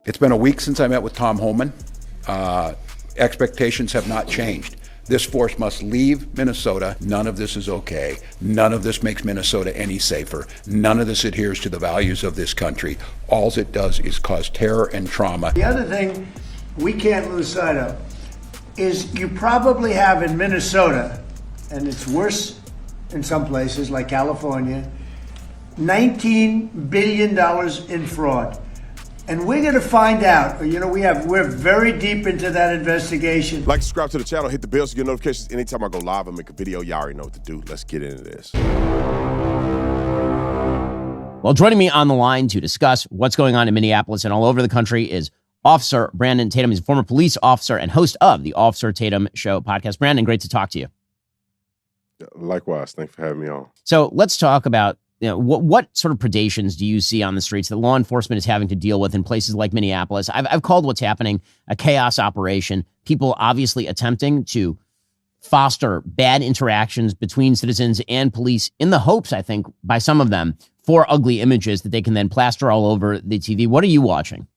It's been a week since I met with Tom Homan. Expectations have not changed. This force must leave Minnesota. None of this is okay. None of this makes Minnesota any safer. None of this adheres to the values of this country. All it does is cause terror and trauma. The other thing we can't lose sight of is you probably have in Minnesota, and it's worse in some places like California, $19 billion in fraud. And we're going to find out, we're very deep into that investigation. Like, subscribe to the channel, hit the bell so you get notifications. Anytime I go live and make a video, y'all already know what to do. Let's get into this. Well, joining me on the line to discuss what's going on in Minneapolis and all over the country is Officer Brandon Tatum. He's a former police officer and host of the Officer Tatum Show podcast. Brandon, great to talk to you. Likewise. Thanks for having me on. So let's talk about what sort of predations do you see on the streets that law enforcement is having to deal with in places like Minneapolis? I've called what's happening a chaos operation. People obviously attempting to foster bad interactions between citizens and police in the hopes, I think, by some of them, for ugly images that they can then plaster all over the TV. What are you watching?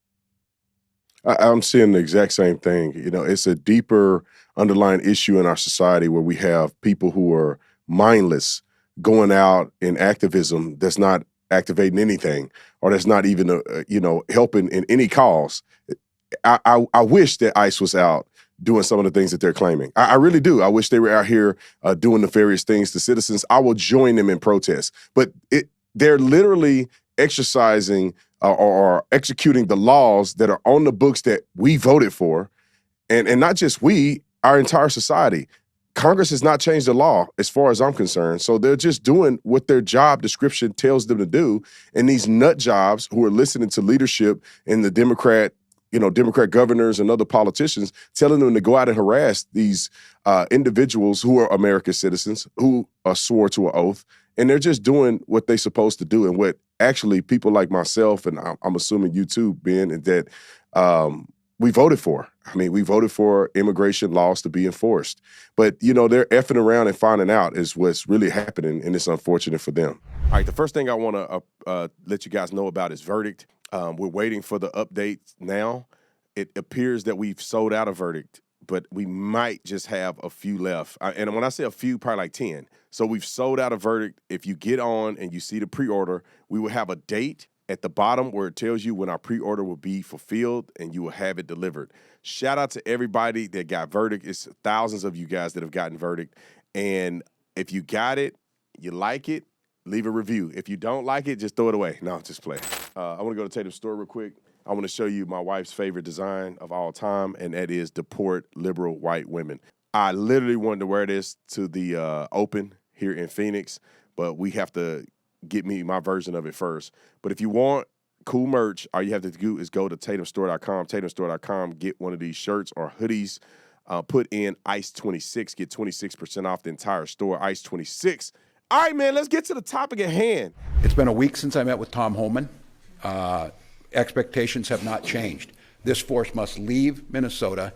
I'm seeing the exact same thing. It's a deeper underlying issue in our society where we have people who are mindless going out in activism that's not activating anything or that's not even, helping in any cause. I wish that ICE was out doing some of the things that they're claiming. I really do. I wish they were out here doing nefarious things to citizens. I will join them in protest. But they're literally exercising or executing the laws that are on the books that we voted for. And not just we, our entire society. Congress has not changed the law as far as I'm concerned. So they're just doing what their job description tells them to do. And these nut jobs who are listening to leadership and the Democrat governors and other politicians telling them to go out and harass these individuals who are American citizens, who are swore to an oath. And they're just doing what they're supposed to do. And what actually people like myself, and I'm assuming you too, Ben, that we voted for. I mean, we voted for immigration laws to be enforced. But, they're effing around and finding out is what's really happening, and it's unfortunate for them. All right, the first thing I want to let you guys know about is verdict. We're waiting for the updates now. It appears that we've sold out a verdict, but we might just have a few left. And when I say a few, probably like 10. So we've sold out a verdict. If you get on and you see the pre-order, we will have a date at the bottom where it tells you when our pre-order will be fulfilled and you will have it delivered. Shout out to everybody that got verdict. It's thousands of you guys that have gotten verdict. And if you got it, you like it, leave a review. If you don't like it, just throw it away. No, just play. I want to go to Tatum's store real quick. I want to show you my wife's favorite design of all time, and that is deport liberal white women. I literally wanted to wear this to the Open here in Phoenix, but we have to get me my version of it first. But if you want cool merch, all you have to do is go to tatumstore.com, tatumstore.com, get one of these shirts or hoodies, put in ICE26, get 26% off the entire store, ICE26. All right, man, let's get to the topic at hand. It's been a week since I met with Tom Homan. Expectations have not changed. This force must leave Minnesota.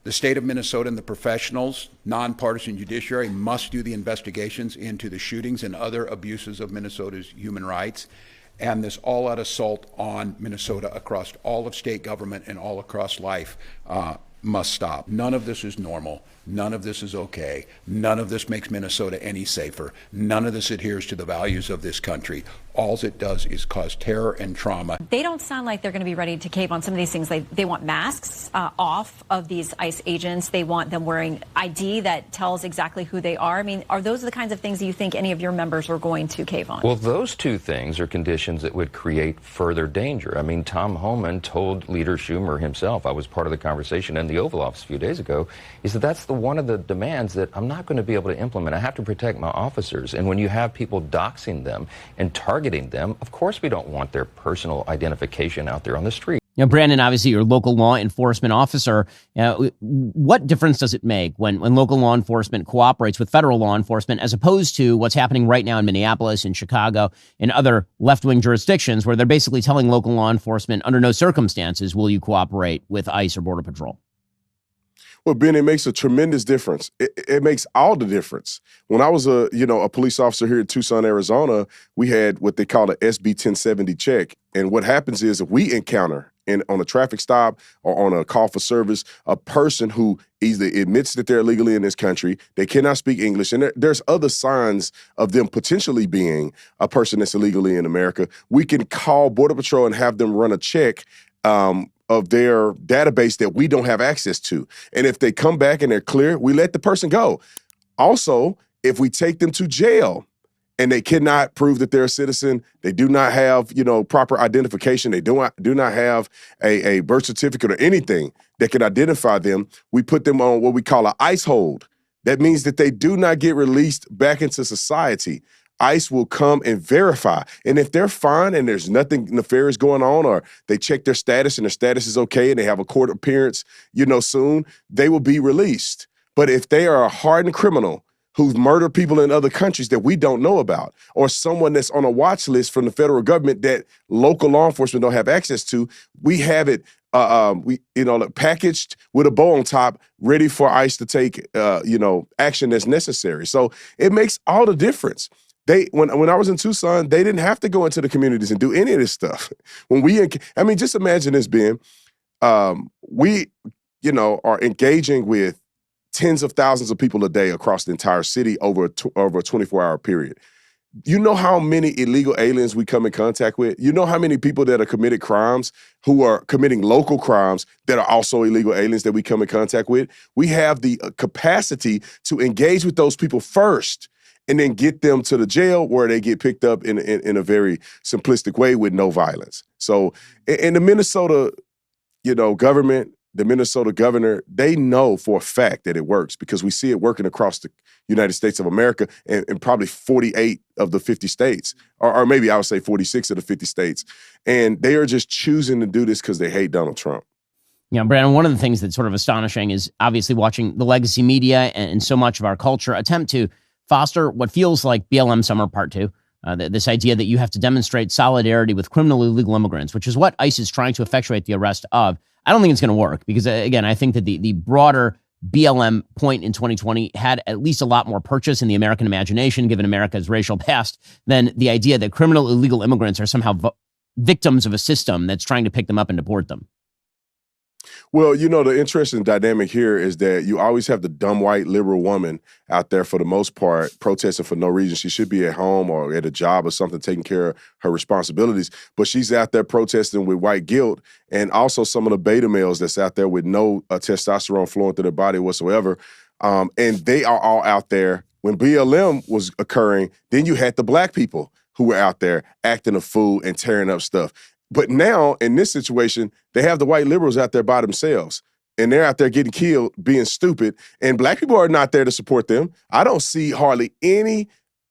The state of Minnesota and the professionals, nonpartisan judiciary must do the investigations into the shootings and other abuses of Minnesota's human rights. And this all-out assault on Minnesota across all of state government and all across life must stop. None of this is normal. None of this is okay. None of this makes Minnesota any safer. None of this adheres to the values of this country. All it does is cause terror and trauma. They don't sound like they're going to be ready to cave on some of these things. They want masks off of these ICE agents. They want them wearing ID that tells exactly who they are. I mean, are those the kinds of things that you think any of your members are going to cave on? Well, those two things are conditions that would create further danger. I mean, Tom Homan told Leader Schumer himself, I was part of the conversation in the Oval Office a few days ago, he said that's one of the demands that I'm not going to be able to implement. I have to protect my officers. And when you have people doxing them and targeting them, of course we don't want their personal identification out there on the street. Brandon, obviously you're a local law enforcement officer. What difference does it make when local law enforcement cooperates with federal law enforcement as opposed to what's happening right now in Minneapolis, in Chicago, and other left-wing jurisdictions where they're basically telling local law enforcement under no circumstances will you cooperate with ICE or Border Patrol? Well, Ben, it makes a tremendous difference. It makes all the difference. When I was a police officer here in Tucson, Arizona, we had what they call a SB 1070 check. And what happens is if we encounter on a traffic stop or on a call for service, a person who either admits that they're illegally in this country, they cannot speak English, and there's other signs of them potentially being a person that's illegally in America, we can call Border Patrol and have them run a check of their database that we don't have access to. And if they come back and they're clear, we let the person go. Also, if we take them to jail and they cannot prove that they're a citizen, they do not have, proper identification, they do not have a birth certificate or anything that can identify them, we put them on what we call an ICE hold. That means that they do not get released back into society. ICE will come and verify. And if they're fine and there's nothing nefarious going on, or they check their status and their status is okay and they have a court appearance, soon, they will be released. But if they are a hardened criminal who've murdered people in other countries that we don't know about, or someone that's on a watch list from the federal government that local law enforcement don't have access to, we have it packaged with a bow on top, ready for ICE to take action that's necessary. So it makes all the difference. When I was in Tucson, they didn't have to go into the communities and do any of this stuff. Just imagine this, Ben. We are engaging with tens of thousands of people a day across the entire city over a 24-hour period. You know how many illegal aliens we come in contact with? You know how many people that are committed crimes who are committing local crimes that are also illegal aliens that we come in contact with? We have the capacity to engage with those people first and then get them to the jail where they get picked up in a very simplistic way with no violence. So in the Minnesota, government, the Minnesota governor, they know for a fact that it works because we see it working across the United States of America and probably 48 of the 50 states, or maybe I would say 46 of the 50 states. And they are just choosing to do this because they hate Donald Trump. Brandon, one of the things that's sort of astonishing is obviously watching the legacy media and so much of our culture attempt to foster what feels like BLM Summer Part 2, this idea that you have to demonstrate solidarity with criminal illegal immigrants, which is what ICE is trying to effectuate the arrest of. I don't think it's going to work because, again, I think that the broader BLM point in 2020 had at least a lot more purchase in the American imagination, given America's racial past, than the idea that criminal illegal immigrants are somehow victims of a system that's trying to pick them up and deport them. Well, the interesting dynamic here is that you always have the dumb white liberal woman out there for the most part protesting for no reason. She should be at home or at a job or something, taking care of her responsibilities. But she's out there protesting with white guilt, and also some of the beta males that's out there with no testosterone flowing through their body whatsoever. And they are all out there. When BLM was occurring, then you had the black people who were out there acting a fool and tearing up stuff. But now, in this situation, they have the white liberals out there by themselves, and they're out there getting killed, being stupid, and black people are not there to support them. I don't see hardly any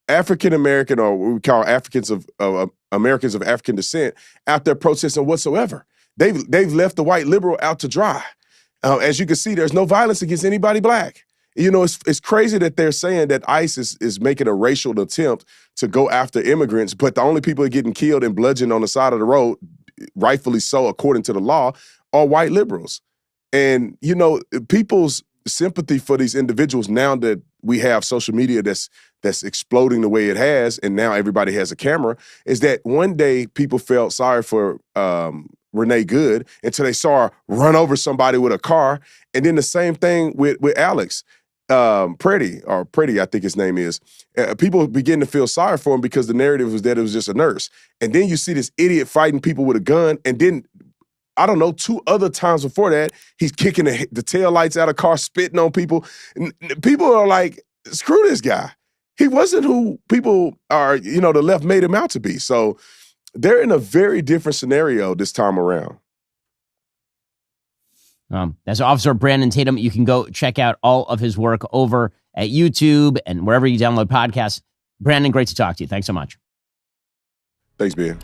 African-American, or what we call Africans of Americans of African descent, out there protesting whatsoever. They've left the white liberal out to dry. As you can see, there's no violence against anybody black. It's crazy that they're saying that ICE is making a racial attempt to go after immigrants, but the only people getting killed and bludgeoned on the side of the road, rightfully so according to the law, are white liberals. And, people's sympathy for these individuals, now that we have social media that's exploding the way it has, and now everybody has a camera, is that one day people felt sorry for Renee Good until they saw her run over somebody with a car. And then the same thing with Alex. Pretty, I think his name is, people begin to feel sorry for him because the narrative was that it was just a nurse. And then you see this idiot fighting people with a gun. And then, I don't know, 2 other times before that, he's kicking the taillights out of cars, spitting on people. And people are like, screw this guy. He wasn't who people are, the left made him out to be. So they're in a very different scenario this time around. As Officer Brandon Tatum, you can go check out all of his work over at YouTube and wherever you download podcasts. Brandon, great to talk to you. Thanks so much. Thanks, Ben.